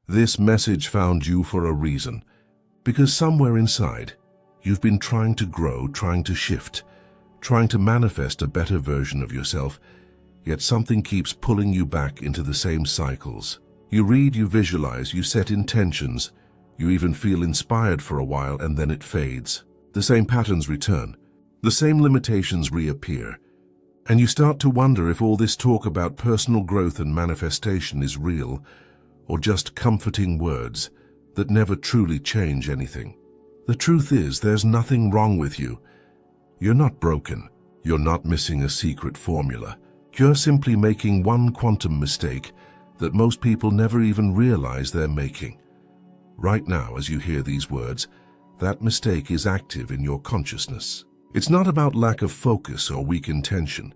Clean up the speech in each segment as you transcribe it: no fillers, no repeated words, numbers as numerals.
This message found you for a reason, because somewhere inside, you've been trying to grow, trying to shift, trying to manifest a better version of yourself, yet something keeps pulling you back into the same cycles. You read, you visualize, you set intentions, you even feel inspired for a while, and then it fades. The same patterns return, the same limitations reappear, and you start to wonder if all this talk about personal growth and manifestation is real, or just comforting words that never truly change anything. The truth is, there's nothing wrong with you. You're not broken. You're not missing a secret formula. You're simply making one quantum mistake that most people never even realize they're making. Right now, as you hear these words, that mistake is active in your consciousness. It's not about lack of focus or weak intention.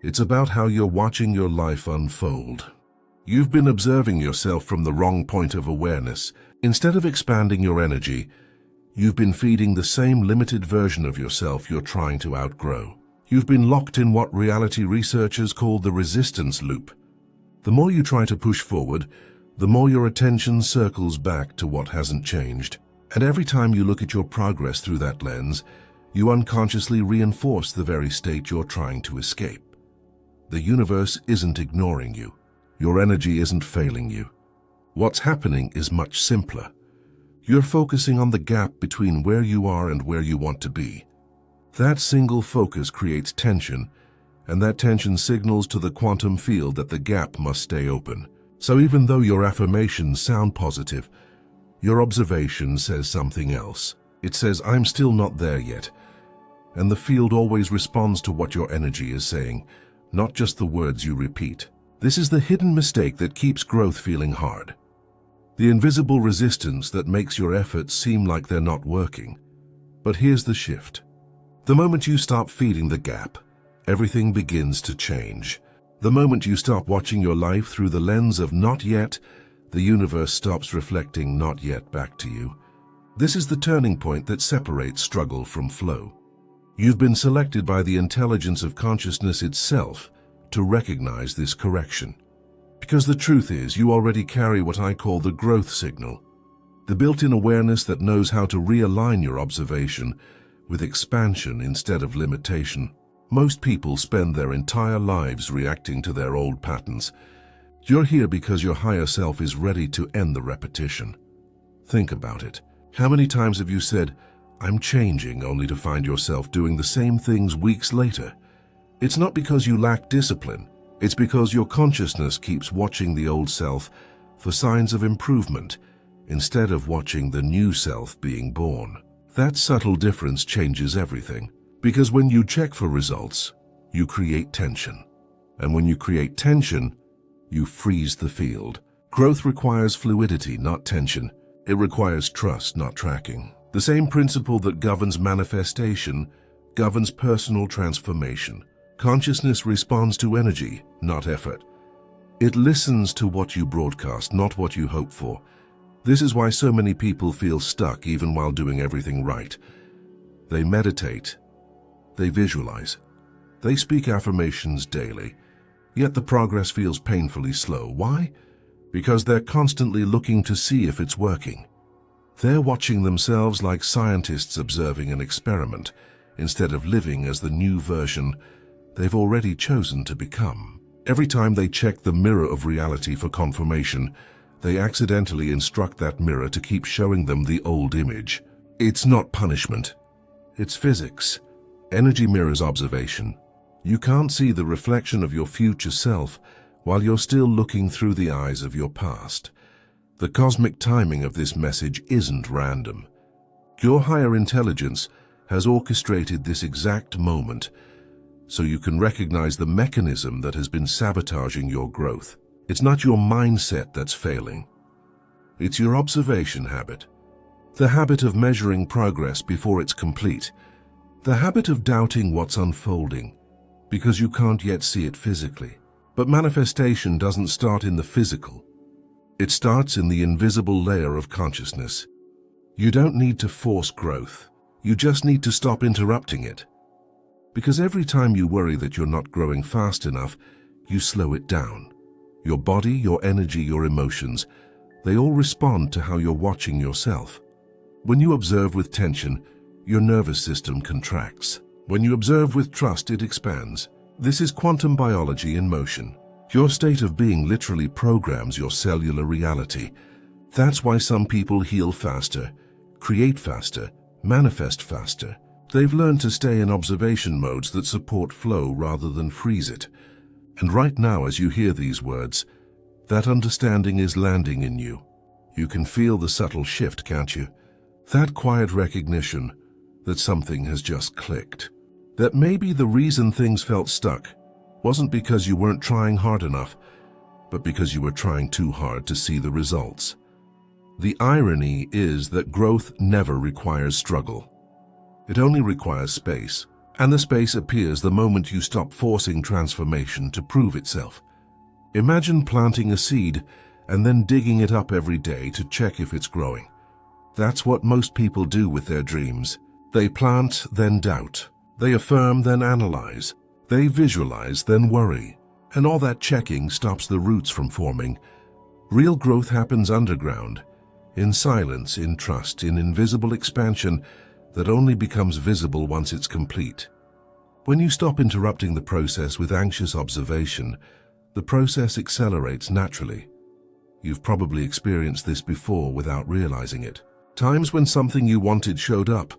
It's about how you're watching your life unfold. You've been observing yourself from the wrong point of awareness. Instead of expanding your energy, you've been feeding the same limited version of yourself you're trying to outgrow. You've been locked in what reality researchers call the resistance loop. The more you try to push forward, the more your attention circles back to what hasn't changed. And every time you look at your progress through that lens, you unconsciously reinforce the very state you're trying to escape. The universe isn't ignoring you. Your energy isn't failing you. What's happening is much simpler. You're focusing on the gap between where you are and where you want to be. That single focus creates tension, and that tension signals to the quantum field that the gap must stay open. So even though your affirmations sound positive, your observation says something else. It says, "I'm still not there yet." And the field always responds to what your energy is saying, not just the words you repeat. This is the hidden mistake that keeps growth feeling hard. The invisible resistance that makes your efforts seem like they're not working. But here's the shift. The moment you stop feeding the gap, everything begins to change. The moment you stop watching your life through the lens of not yet, the universe stops reflecting not yet back to you. This is the turning point that separates struggle from flow. You've been selected by the intelligence of consciousness itself to recognize this correction. Because the truth is, you already carry what I call the growth signal, the built-in awareness that knows how to realign your observation with expansion instead of limitation. Most people spend their entire lives reacting to their old patterns. You're here because your higher self is ready to end the repetition. Think about it. How many times have you said, "I'm changing," only to find yourself doing the same things weeks later? It's not because you lack discipline. It's because your consciousness keeps watching the old self for signs of improvement instead of watching the new self being born. That subtle difference changes everything. Because when you check for results, you create tension. And when you create tension, you freeze the field. Growth requires fluidity, not tension. It requires trust, not tracking. The same principle that governs manifestation governs personal transformation. Consciousness responds to energy, not effort. It listens to what you broadcast, not what you hope for. This is why so many people feel stuck even while doing everything right. They meditate. They visualize. They speak affirmations daily. Yet the progress feels painfully slow. Why? Because they're constantly looking to see if it's working. They're watching themselves like scientists observing an experiment, instead of living as the new version they've already chosen to become. Every time they check the mirror of reality for confirmation, they accidentally instruct that mirror to keep showing them the old image. It's not punishment. It's physics. Energy mirrors observation. You can't see the reflection of your future self while you're still looking through the eyes of your past. The cosmic timing of this message isn't random. Your higher intelligence has orchestrated this exact moment so you can recognize the mechanism that has been sabotaging your growth. It's not your mindset that's failing. It's your observation habit. The habit of measuring progress before it's complete. The habit of doubting what's unfolding because you can't yet see it physically. But manifestation doesn't start in the physical. It starts in the invisible layer of consciousness. You don't need to force growth. You just need to stop interrupting it. Because every time you worry that you're not growing fast enough, you slow it down. Your body, your energy, your emotions, They all respond to how you're watching yourself. When you observe with tension, your nervous system contracts. When you observe with trust, it expands. This is quantum biology in motion. Your state of being literally programs your cellular reality. That's why some people heal faster, create faster, manifest faster. They've learned to stay in observation modes that support flow rather than freeze it. And right now, as you hear these words, that understanding is landing in you. You can feel the subtle shift, can't you? That quiet recognition that something has just clicked. That maybe the reason things felt stuck wasn't because you weren't trying hard enough, but because you were trying too hard to see the results. The irony is that growth never requires struggle. It only requires space, and the space appears the moment you stop forcing transformation to prove itself. Imagine planting a seed and then digging it up every day to check if it's growing. That's what most people do with their dreams. They plant, then doubt. They affirm, then analyze. They visualize, then worry. And all that checking stops the roots from forming. Real growth happens underground, in silence, in trust, in invisible expansion that only becomes visible once it's complete. When you stop interrupting the process with anxious observation, the process accelerates naturally. You've probably experienced this before without realizing it. Times when something you wanted showed up,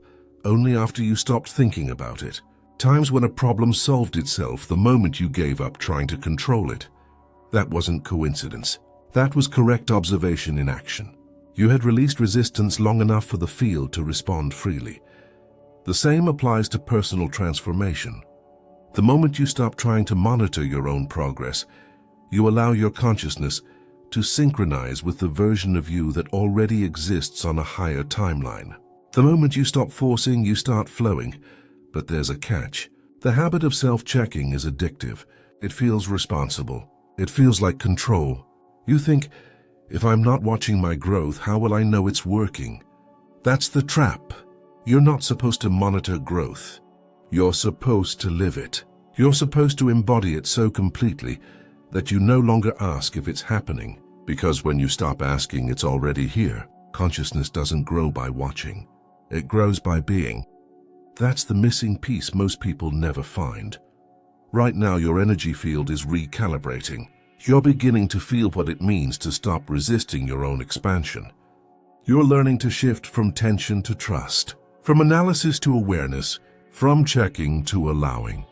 only after you stopped thinking about it. Times when a problem solved itself the moment you gave up trying to control it. That wasn't coincidence. That was correct observation in action. You had released resistance long enough for the field to respond freely. The same applies to personal transformation. The moment you stop trying to monitor your own progress, you allow your consciousness to synchronize with the version of you that already exists on a higher timeline. The moment you stop forcing, you start flowing. But there's a catch. The habit of self-checking is addictive. It feels responsible. It feels like control. You think, if I'm not watching my growth, how will I know it's working? That's the trap. You're not supposed to monitor growth. You're supposed to live it. You're supposed to embody it so completely that you no longer ask if it's happening. Because when you stop asking, it's already here. Consciousness doesn't grow by watching. It grows by being. That's the missing piece most people never find. Right now, your energy field is recalibrating. You're beginning to feel what it means to stop resisting your own expansion. You're learning to shift from tension to trust, from analysis to awareness, from checking to allowing.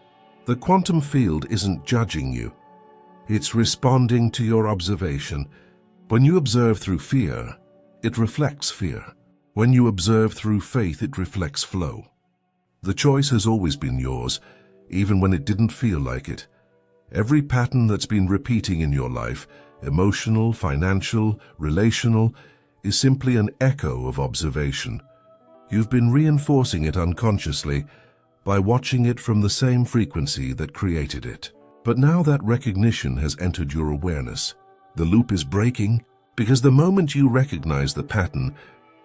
The quantum field isn't judging you. It's responding to your observation. When you observe through fear, it reflects fear. When you observe through faith, it reflects flow. The choice has always been yours, even when it didn't feel like it. Every pattern that's been repeating in your life, emotional, financial, relational, is simply an echo of observation. You've been reinforcing it unconsciously by watching it from the same frequency that created it. But now that recognition has entered your awareness, the loop is breaking because the moment you recognize the pattern,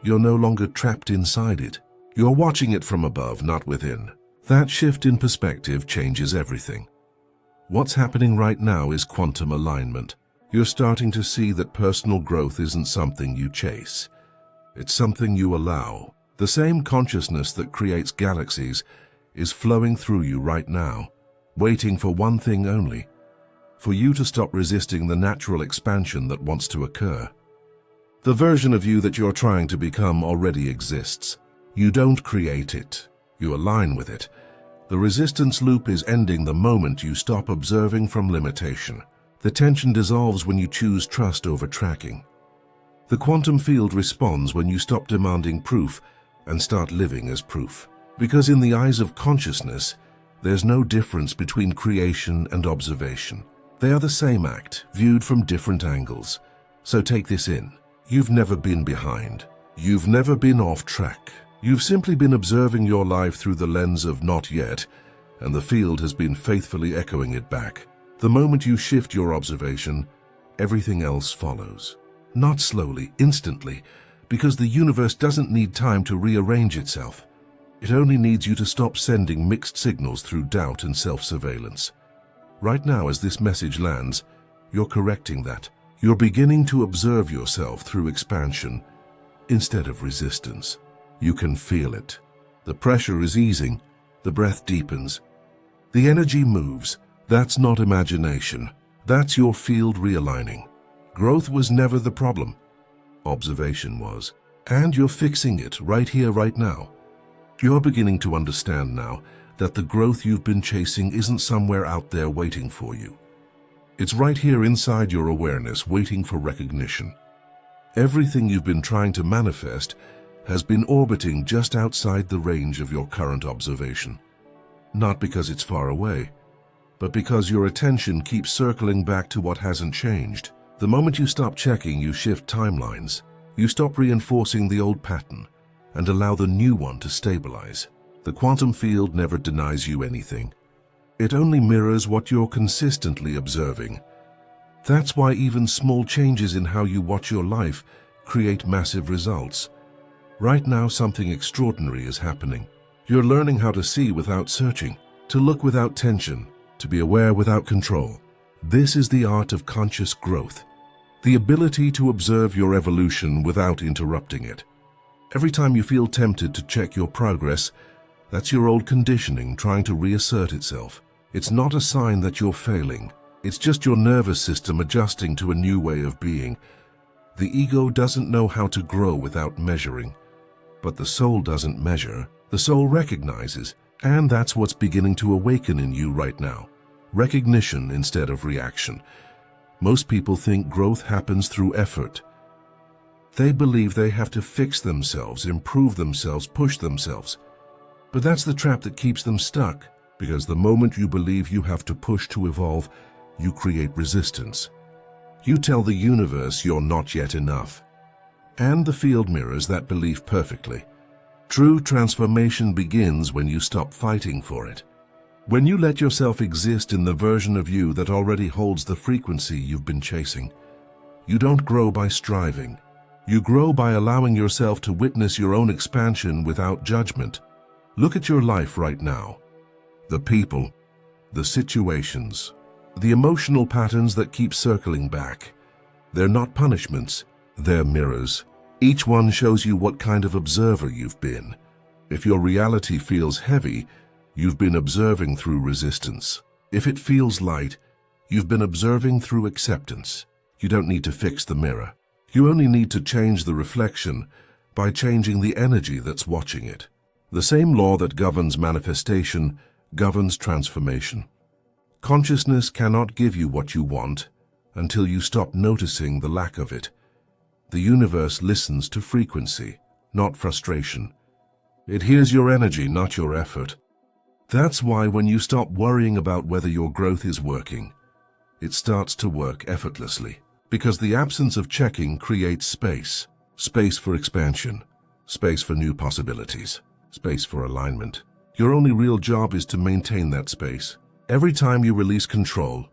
you're no longer trapped inside it. You're watching it from above, not within. That shift in perspective changes everything. What's happening right now is quantum alignment. You're starting to see that personal growth isn't something you chase. It's something you allow. The same consciousness that creates galaxies is flowing through you right now, waiting for one thing only: for you to stop resisting the natural expansion that wants to occur. The version of you that you're trying to become already exists. You don't create it, you align with it. The resistance loop is ending the moment you stop observing from limitation. The tension dissolves when you choose trust over tracking. The quantum field responds when you stop demanding proof and start living as proof. Because in the eyes of consciousness, there's no difference between creation and observation. They are the same act, viewed from different angles. So take this in. You've never been behind. You've never been off track. You've simply been observing your life through the lens of not yet, and the field has been faithfully echoing it back. The moment you shift your observation, everything else follows. Not slowly, instantly, because the universe doesn't need time to rearrange itself. It only needs you to stop sending mixed signals through doubt and self-surveillance. Right now, as this message lands, you're correcting that. You're beginning to observe yourself through expansion instead of resistance. You can feel it. The pressure is easing, the breath deepens, the energy moves. That's not imagination. That's your field realigning. Growth was never the problem. Observation was. And you're fixing it right here, right now. You're beginning to understand now that the growth you've been chasing isn't somewhere out there waiting for you. It's right here inside your awareness, waiting for recognition. Everything you've been trying to manifest has been orbiting just outside the range of your current observation. Not because it's far away, but because your attention keeps circling back to what hasn't changed. The moment you stop checking, you shift timelines. You stop reinforcing the old pattern and allow the new one to stabilize. The quantum field never denies you anything. It only mirrors what you're consistently observing. That's why even small changes in how you watch your life create massive results. Right now, something extraordinary is happening. You're learning how to see without searching, to look without tension, to be aware without control. This is the art of conscious growth, the ability to observe your evolution without interrupting it. Every time you feel tempted to check your progress, that's your old conditioning trying to reassert itself. It's not a sign that you're failing. It's just your nervous system adjusting to a new way of being. The ego doesn't know how to grow without measuring, but the soul doesn't measure. The soul recognizes, and that's what's beginning to awaken in you right now. Recognition instead of reaction. Most people think growth happens through effort. They believe they have to fix themselves, improve themselves, push themselves. But that's the trap that keeps them stuck, because the moment you believe you have to push to evolve, you create resistance. You tell the universe you're not yet enough. And the field mirrors that belief perfectly. True transformation begins when you stop fighting for it. When you let yourself exist in the version of you that already holds the frequency you've been chasing. You don't grow by striving. You grow by allowing yourself to witness your own expansion without judgment. Look at your life right now. The people, the situations, the emotional patterns that keep circling back. They're not punishments, they're mirrors. Each one shows you what kind of observer you've been. If your reality feels heavy, you've been observing through resistance. If it feels light, you've been observing through acceptance. You don't need to fix the mirror. You only need to change the reflection by changing the energy that's watching it. The same law that governs manifestation governs transformation. Consciousness cannot give you what you want until you stop noticing the lack of it. The universe listens to frequency, not frustration. It hears your energy, not your effort. That's why when you stop worrying about whether your growth is working, it starts to work effortlessly. Because the absence of checking creates space. Space for expansion, space for new possibilities, space for alignment. Your only real job is to maintain that space. Every time you release control,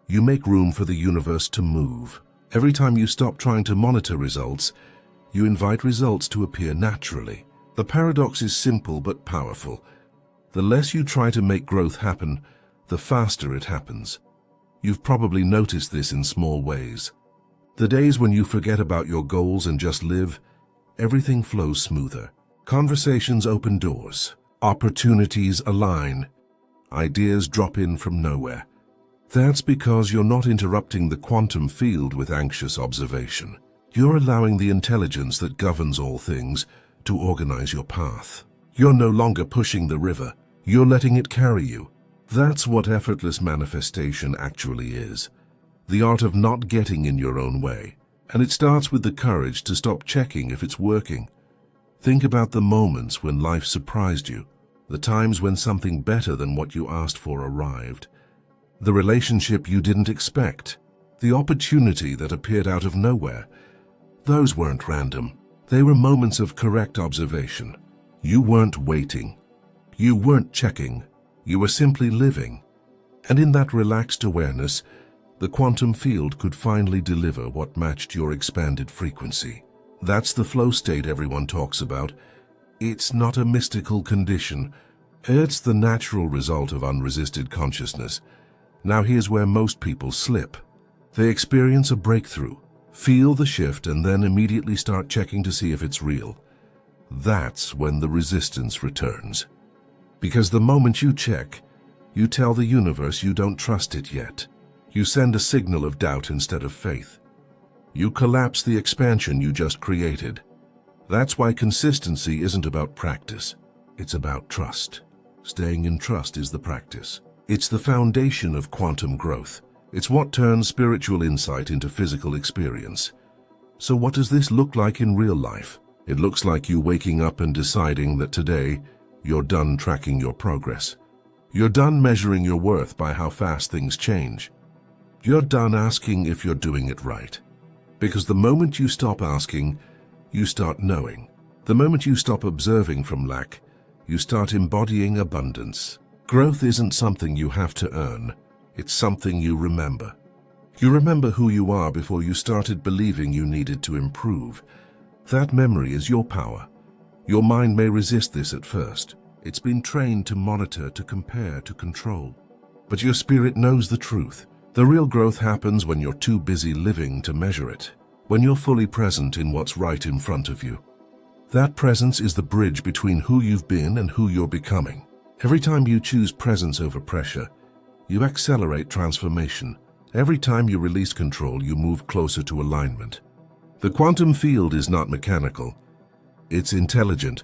you make room for the universe to move. Every time you stop trying to monitor results, you invite results to appear naturally. The paradox is simple but powerful. The less you try to make growth happen, the faster it happens. You've probably noticed this in small ways. The days when you forget about your goals and just live, everything flows smoother. Conversations open doors. Opportunities align. Ideas drop in from nowhere. That's because you're not interrupting the quantum field with anxious observation. You're allowing the intelligence that governs all things to organize your path. You're no longer pushing the river. You're letting it carry you. That's what effortless manifestation actually is. The art of not getting in your own way. And it starts with the courage to stop checking if it's working. Think about the moments when life surprised you, the times when something better than what you asked for arrived, the relationship you didn't expect, the opportunity that appeared out of nowhere. Those weren't random. They were moments of correct observation. You weren't waiting. You weren't checking. You were simply living. And in that relaxed awareness, the quantum field could finally deliver what matched your expanded frequency. That's the flow state everyone talks about. It's not a mystical condition. It's the natural result of unresisted consciousness. Now here's where most people slip. They experience a breakthrough, feel the shift, and then immediately start checking to see if it's real. That's when the resistance returns. Because the moment you check, you tell the universe you don't trust it yet. You send a signal of doubt instead of faith. You collapse the expansion you just created. That's why consistency isn't about practice. It's about trust. Staying in trust is the practice. It's the foundation of quantum growth. It's what turns spiritual insight into physical experience. So what does this look like in real life? It looks like you waking up and deciding that today you're done tracking your progress. You're done measuring your worth by how fast things change. You're done asking if you're doing it right. Because the moment you stop asking, you start knowing. The moment you stop observing from lack, you start embodying abundance. Growth isn't something you have to earn. It's something you remember. You remember who you are before you started believing you needed to improve. That memory is your power. Your mind may resist this at first. It's been trained to monitor, to compare, to control. But your spirit knows the truth. The real growth happens when you're too busy living to measure it, when you're fully present in what's right in front of you. That presence is the bridge between who you've been and who you're becoming. Every time you choose presence over pressure, you accelerate transformation. Every time you release control, you move closer to alignment. The quantum field is not mechanical. It's intelligent.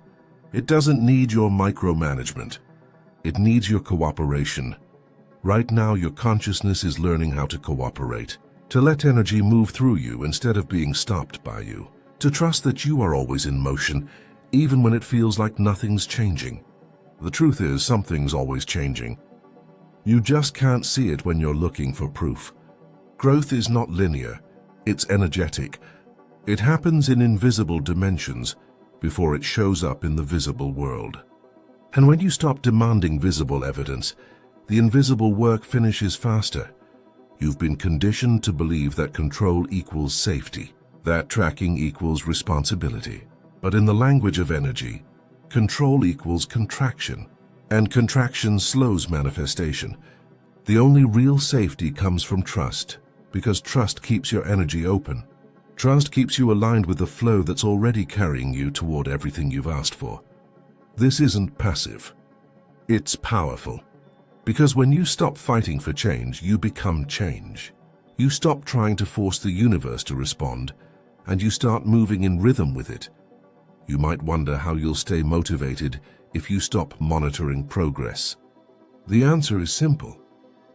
It doesn't need your micromanagement. It needs your cooperation. Right now, your consciousness is learning how to cooperate, to let energy move through you instead of being stopped by you, to trust that you are always in motion, even when it feels like nothing's changing. The truth is, something's always changing. You just can't see it when you're looking for proof. Growth is not linear. It's energetic. It happens in invisible dimensions before it shows up in the visible world. And when you stop demanding visible evidence, the invisible work finishes faster. You've been conditioned to believe that control equals safety, that tracking equals responsibility. But in the language of energy, control equals contraction, and contraction slows manifestation. The only real safety comes from trust, because trust keeps your energy open. Trust keeps you aligned with the flow that's already carrying you toward everything you've asked for. This isn't passive. It's powerful. Because when you stop fighting for change, you become change. You stop trying to force the universe to respond, and you start moving in rhythm with it. You might wonder how you'll stay motivated if you stop monitoring progress. The answer is simple.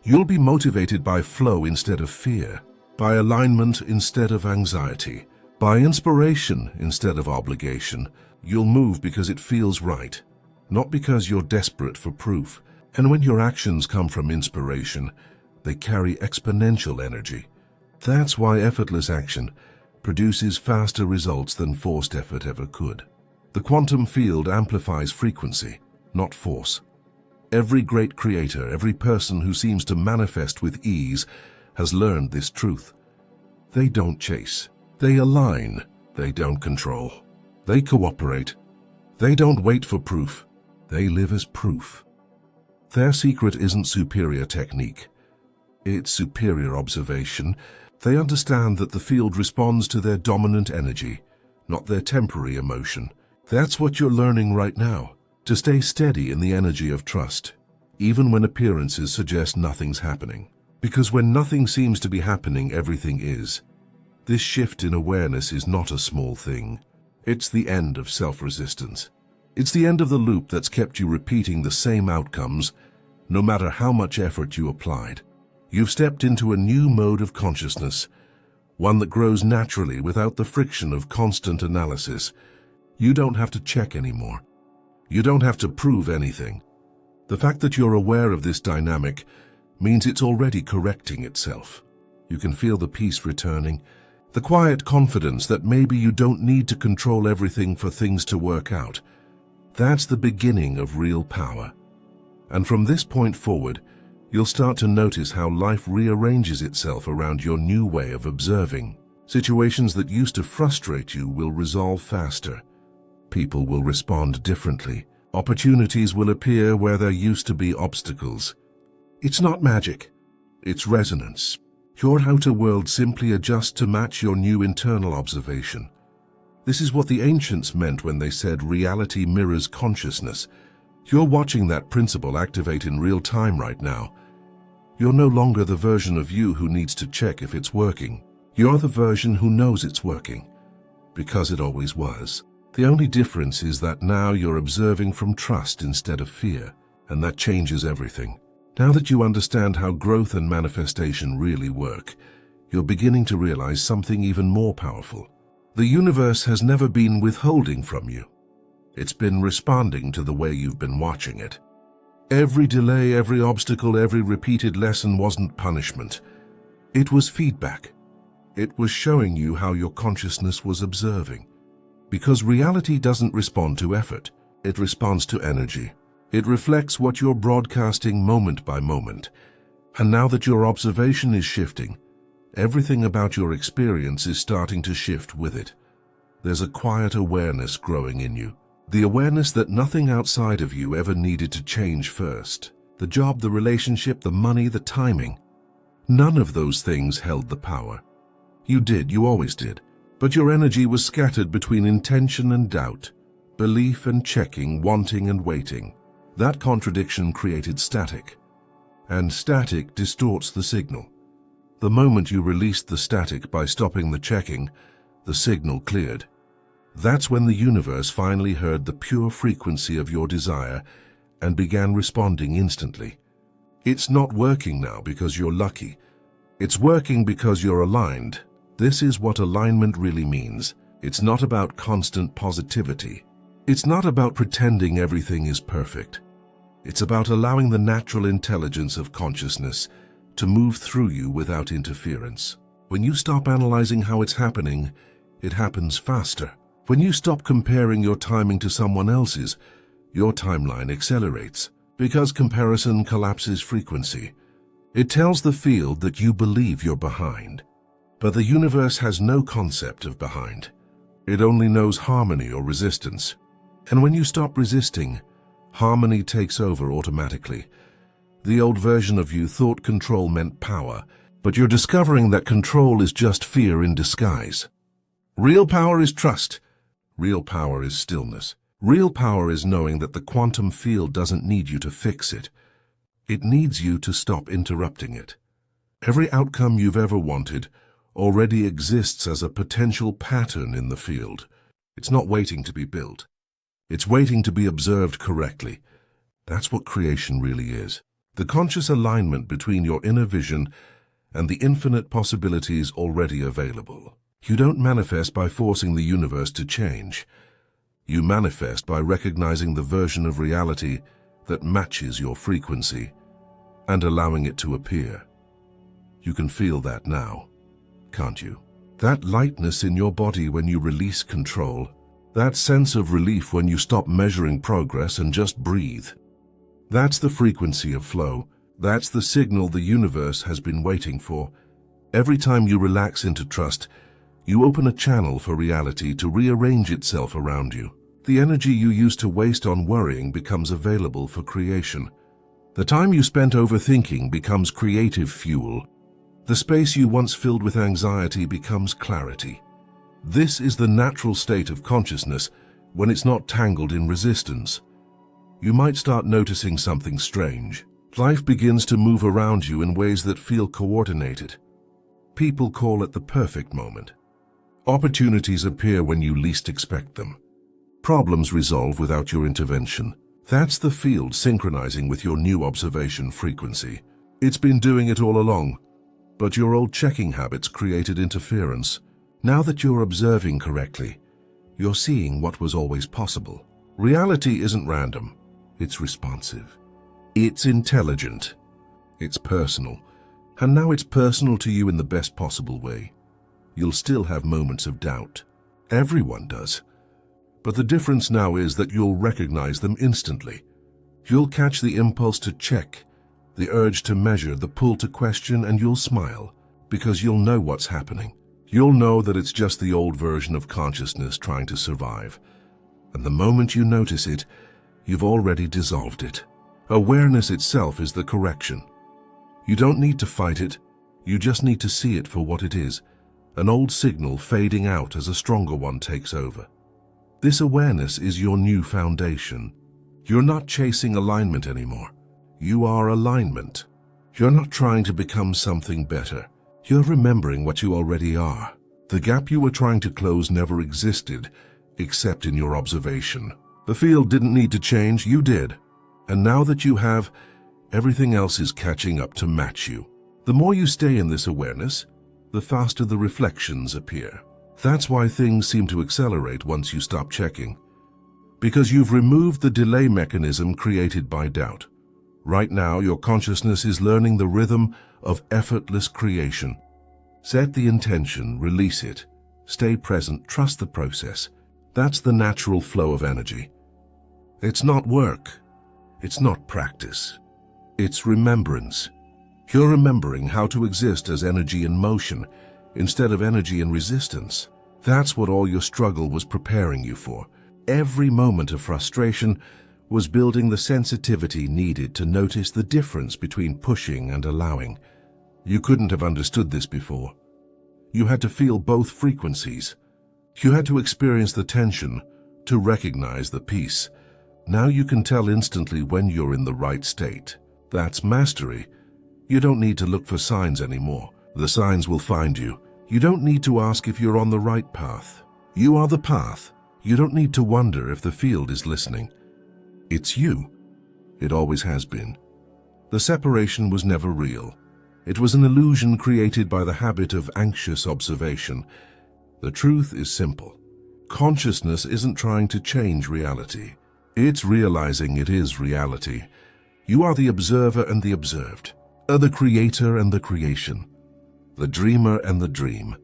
You'll be motivated by flow instead of fear, by alignment instead of anxiety, by inspiration instead of obligation. You'll move because it feels right, not because you're desperate for proof. And when your actions come from inspiration, they carry exponential energy. That's why effortless action produces faster results than forced effort ever could. The quantum field amplifies frequency, not force. Every great creator, every person who seems to manifest with ease, has learned this truth. They don't chase. They align. They don't control. They cooperate. They don't wait for proof. They live as proof. Their secret isn't superior technique. It's superior observation. They understand that the field responds to their dominant energy, not their temporary emotion. That's what you're learning right now, to stay steady in the energy of trust, even when appearances suggest nothing's happening. Because when nothing seems to be happening, everything is. This shift in awareness is not a small thing. It's the end of self-resistance. It's the end of the loop that's kept you repeating the same outcomes, no matter how much effort you applied. You've stepped into a new mode of consciousness, one that grows naturally without the friction of constant analysis. You don't have to check anymore. You don't have to prove anything. The fact that you're aware of this dynamic means it's already correcting itself. You can feel the peace returning, the quiet confidence that maybe you don't need to control everything for things to work out. That's the beginning of real power. And from this point forward, you'll start to notice how life rearranges itself around your new way of observing. Situations that used to frustrate you will resolve faster. People will respond differently. Opportunities will appear where there used to be obstacles. It's not magic. It's resonance. Your outer world simply adjusts to match your new internal observation. This is what the ancients meant when they said reality mirrors consciousness. You're watching that principle activate in real time right now. You're no longer the version of you who needs to check if it's working. You're the version who knows it's working, because it always was. The only difference is that now you're observing from trust instead of fear, and that changes everything. Now that you understand how growth and manifestation really work, you're beginning to realize something even more powerful. The universe has never been withholding from you. It's been responding to the way you've been watching it. Every delay, every obstacle, every repeated lesson wasn't punishment. It was feedback. It was showing you how your consciousness was observing. Because reality doesn't respond to effort, it responds to energy. It reflects what you're broadcasting moment by moment. And now that your observation is shifting, everything about your experience is starting to shift with it. There's a quiet awareness growing in you. The awareness that nothing outside of you ever needed to change first. The job, the relationship, the money, the timing. None of those things held the power. You always did. But your energy was scattered between intention and doubt, belief and checking, wanting and waiting. That contradiction created static. And static distorts the signal. The moment you released the static by stopping the checking, the signal cleared. That's when the universe finally heard the pure frequency of your desire and began responding instantly. It's not working now because you're lucky. It's working because you're aligned. This is what alignment really means. It's not about constant positivity. It's not about pretending everything is perfect. It's about allowing the natural intelligence of consciousness to move through you without interference. When you stop analyzing how it's happening, it happens faster. When you stop comparing your timing to someone else's, your timeline accelerates, because comparison collapses frequency. It tells the field that you believe you're behind. But the universe has no concept of behind. It only knows harmony or resistance. And when you stop resisting, harmony takes over automatically. The old version of you thought control meant power, but you're discovering that control is just fear in disguise. Real power is trust. Real power is stillness. Real power is knowing that the quantum field doesn't need you to fix it. It needs you to stop interrupting it. Every outcome you've ever wanted already exists as a potential pattern in the field. It's not waiting to be built. It's waiting to be observed correctly. That's what creation really is. The conscious alignment between your inner vision and the infinite possibilities already available. You don't manifest by forcing the universe to change. You manifest by recognizing the version of reality that matches your frequency and allowing it to appear. You can feel that now, can't you? That lightness in your body when you release control, that sense of relief when you stop measuring progress and just breathe. That's the frequency of flow. That's the signal the universe has been waiting for. Every time you relax into trust, you open a channel for reality to rearrange itself around you. The energy you used to waste on worrying becomes available for creation. The time you spent overthinking becomes creative fuel. The space you once filled with anxiety becomes clarity. This is the natural state of consciousness when it's not tangled in resistance. You might start noticing something strange. Life begins to move around you in ways that feel coordinated. People call it the perfect moment. Opportunities appear when you least expect them. Problems resolve without your intervention. That's the field synchronizing with your new observation frequency. It's been doing it all along, but your old checking habits created interference. Now that you're observing correctly, you're seeing what was always possible. Reality isn't random. It's responsive. It's intelligent. It's personal. And now it's personal to you in the best possible way. You'll still have moments of doubt. Everyone does. But the difference now is that you'll recognize them instantly. You'll catch the impulse to check, the urge to measure, the pull to question, and you'll smile, because you'll know what's happening. You'll know that it's just the old version of consciousness trying to survive. And the moment you notice it, you've already dissolved it. Awareness itself is the correction. You don't need to fight it. You just need to see it for what it is, an old signal fading out as a stronger one takes over. This awareness is your new foundation. You're not chasing alignment anymore. You are alignment. You're not trying to become something better. You're remembering what you already are. The gap you were trying to close never existed, except in your observation. The field didn't need to change, you did. And now that you have, everything else is catching up to match you. The more you stay in this awareness, the faster the reflections appear. That's why things seem to accelerate once you stop checking. Because you've removed the delay mechanism created by doubt. Right now, your consciousness is learning the rhythm of effortless creation. Set the intention, release it. Stay present, trust the process. That's the natural flow of energy. It's not work. It's not practice. It's remembrance. You're remembering how to exist as energy in motion instead of energy in resistance. That's what all your struggle was preparing you for. Every moment of frustration was building the sensitivity needed to notice the difference between pushing and allowing. You couldn't have understood this before. You had to feel both frequencies. You had to experience the tension to recognize the peace. Now you can tell instantly when you're in the right state. That's mastery. You don't need to look for signs anymore. The signs will find you. You don't need to ask if you're on the right path. You are the path. You don't need to wonder if the field is listening. It's you. It always has been. The separation was never real. It was an illusion created by the habit of anxious observation. The truth is simple. Consciousness isn't trying to change reality. It's realizing it is reality. You are the observer and the observed, the creator and the creation, the dreamer and the dream.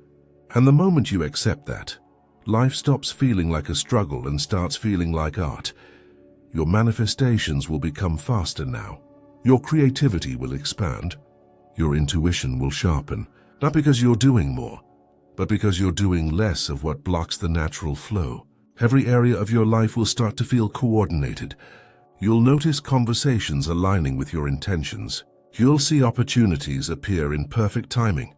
And the moment you accept that, life stops feeling like a struggle and starts feeling like art. Your manifestations will become faster now. Your creativity will expand. Your intuition will sharpen, not because you're doing more, but because you're doing less of what blocks the natural flow. Every area of your life will start to feel coordinated. You'll notice conversations aligning with your intentions. You'll see opportunities appear in perfect timing.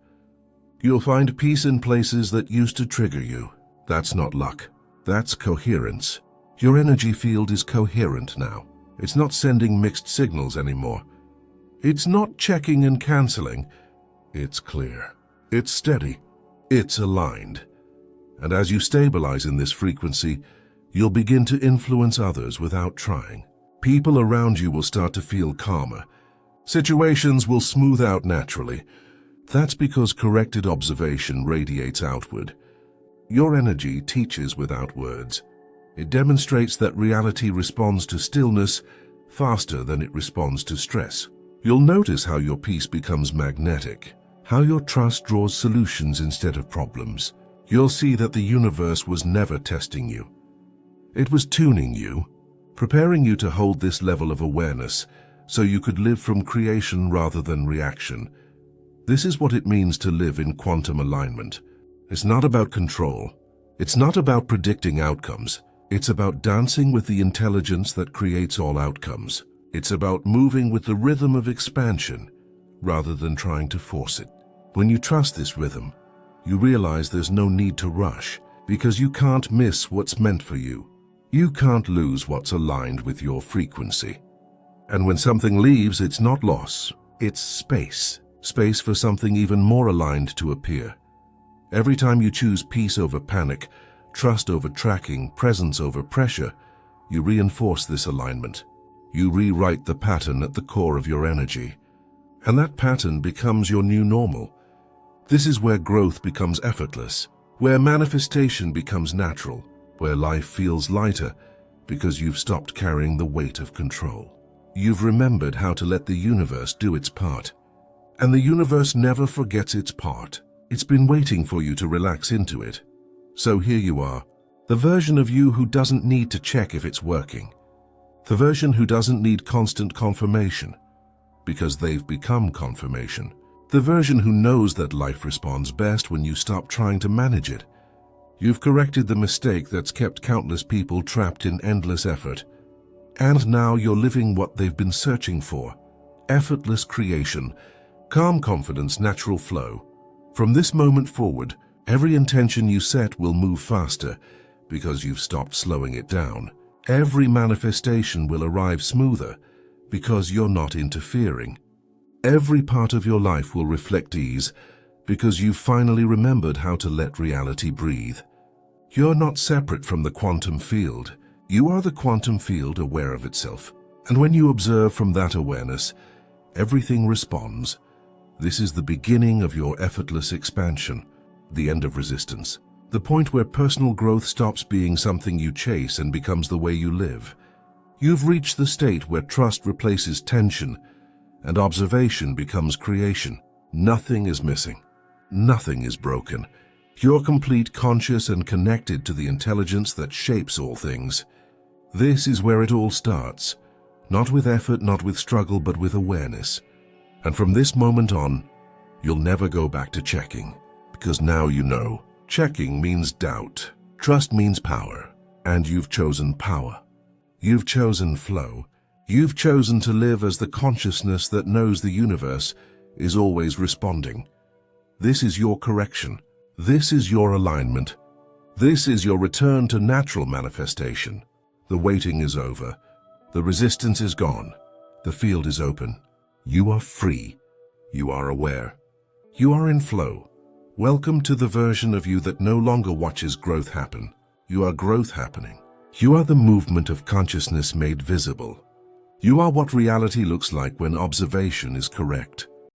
You'll find peace in places that used to trigger you. That's not luck. That's coherence. Your energy field is coherent now. It's not sending mixed signals anymore. It's not checking and canceling. It's clear. It's steady. It's aligned. And as you stabilize in this frequency, you'll begin to influence others without trying. People around you will start to feel calmer. Situations will smooth out naturally. That's because corrected observation radiates outward. Your energy teaches without words. It demonstrates that reality responds to stillness faster than it responds to stress. You'll notice how your peace becomes magnetic, how your trust draws solutions instead of problems. You'll see that the universe was never testing you. It was tuning you, preparing you to hold this level of awareness so you could live from creation rather than reaction. This is what it means to live in quantum alignment. It's not about control. It's not about predicting outcomes. It's about dancing with the intelligence that creates all outcomes. It's about moving with the rhythm of expansion rather than trying to force it. When you trust this rhythm, you realize there's no need to rush because you can't miss what's meant for you. You can't lose what's aligned with your frequency. And when something leaves, it's not loss, it's space. Space for something even more aligned to appear. Every time you choose peace over panic, trust over tracking, presence over pressure, you reinforce this alignment. You rewrite the pattern at the core of your energy. And that pattern becomes your new normal. This is where growth becomes effortless, where manifestation becomes natural, where life feels lighter because you've stopped carrying the weight of control. You've remembered how to let the universe do its part. And the universe never forgets its part. It's been waiting for you to relax into it. So here you are, the version of you who doesn't need to check if it's working. The version who doesn't need constant confirmation, because they've become confirmation. The version who knows that life responds best when you stop trying to manage it. You've corrected the mistake that's kept countless people trapped in endless effort. And now you're living what they've been searching for. Effortless creation. Calm confidence, natural flow. From this moment forward, every intention you set will move faster because you've stopped slowing it down. Every manifestation will arrive smoother because you're not interfering. Every part of your life will reflect ease because you've finally remembered how to let reality breathe. You're not separate from the quantum field. You are the quantum field aware of itself. And when you observe from that awareness, everything responds. This is the beginning of your effortless expansion, the end of resistance, the point where personal growth stops being something you chase and becomes the way you live. You've reached the state where trust replaces tension and observation becomes creation. Nothing is missing. Nothing is broken. You're complete, conscious, and connected to the intelligence that shapes all things. This is where it all starts. Not with effort, not with struggle, but with awareness. And from this moment on, you'll never go back to checking. Because now you know. Checking means doubt. Trust means power. And you've chosen power. You've chosen flow. You've chosen to live as the consciousness that knows the universe is always responding. This is your correction. This is your alignment. This is your return to natural manifestation. The waiting is over. The resistance is gone. The field is open. You are free. You are aware. You are in flow. Welcome to the version of you that no longer watches growth happen. You are growth happening. You are the movement of consciousness made visible. You are what reality looks like when observation is correct.